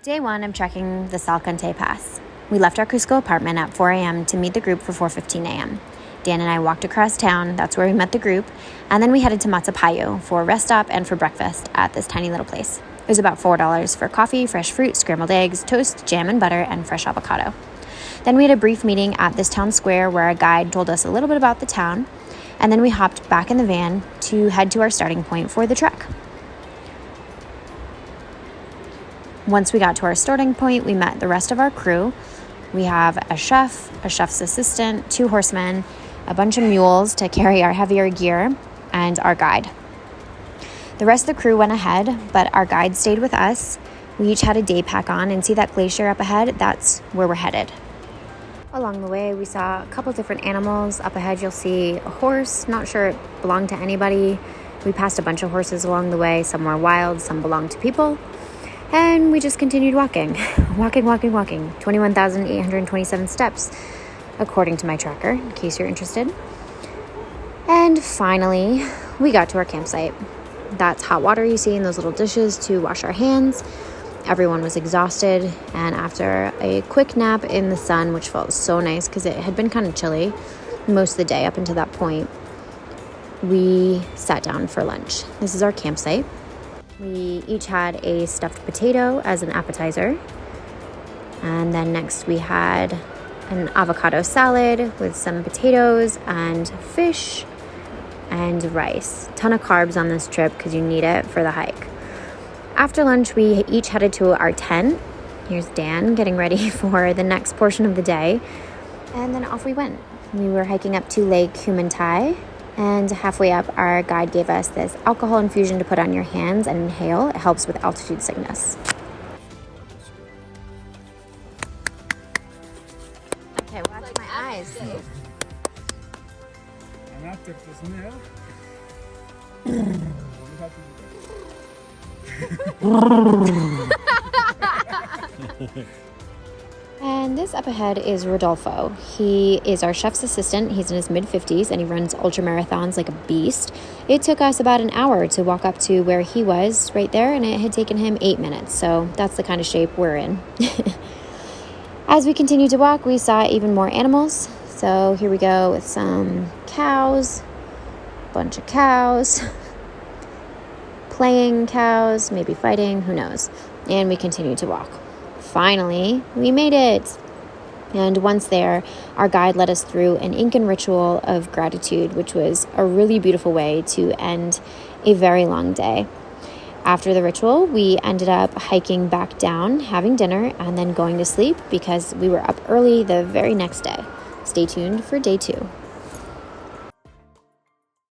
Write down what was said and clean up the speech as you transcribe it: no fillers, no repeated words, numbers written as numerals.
Day 1, I'm trekking the Salkantay Pass. We left our Cusco apartment at 4 a.m. to meet the group for 4:15 a.m. Dan and I walked across town, that's where we met the group, and then we headed to Matsapayo for a rest stop and for breakfast at this tiny little place. It was about $4 for coffee, fresh fruit, scrambled eggs, toast, jam and butter, and fresh avocado. Then we had a brief meeting at this town square where a guide told us a little bit about the town, and then we hopped back in the van to head to our starting point for the trek. Once we got to our starting point, we met the rest of our crew. We have a chef, a chef's assistant, 2 horsemen, a bunch of mules to carry our heavier gear, and our guide. The rest of the crew went ahead, but our guide stayed with us. We each had a day pack on, and see that glacier up ahead? That's where we're headed. Along the way, we saw a couple different animals. Up ahead, you'll see a horse. Not sure it belonged to anybody. We passed a bunch of horses along the way. Some were wild, some belonged to people. And we just continued walking. Walking. 21,827 steps, according to my tracker, in case you're interested. And finally, we got to our campsite. That's hot water you see in those little dishes to wash our hands. Everyone was exhausted, and after a quick nap in the sun, which felt so nice because it had been kind of chilly most of the day up until that point, we sat down for lunch. This is our campsite. We each had a stuffed potato as an appetizer. And then next we had an avocado salad with some potatoes and fish and rice. Ton of carbs on this trip because you need it for the hike. After lunch, we each headed to our tent. Here's Dan getting ready for the next portion of the day. And then off we went. We were hiking up to Lake Humantay. And halfway up, our guide gave us this alcohol infusion to put on your hands and inhale. It helps with altitude sickness. Okay, watch my eyes. And this up ahead is Rodolfo. He is our chef's assistant. He's in his mid-50s and he runs ultra marathons like a beast. It took us about an hour to walk up to where he was right there, and it had taken him 8 minutes. So that's the kind of shape we're in. As we continued to walk, we saw even more animals. So here we go with some cows, bunch of cows, playing cows, maybe fighting, who knows. And we continued to walk. Finally, we made it. And once there, our guide led us through an Incan ritual of gratitude, which was a really beautiful way to end a very long day. After the ritual, we ended up hiking back down, having dinner, and then going to sleep because we were up early the very next day. Stay tuned for day 2.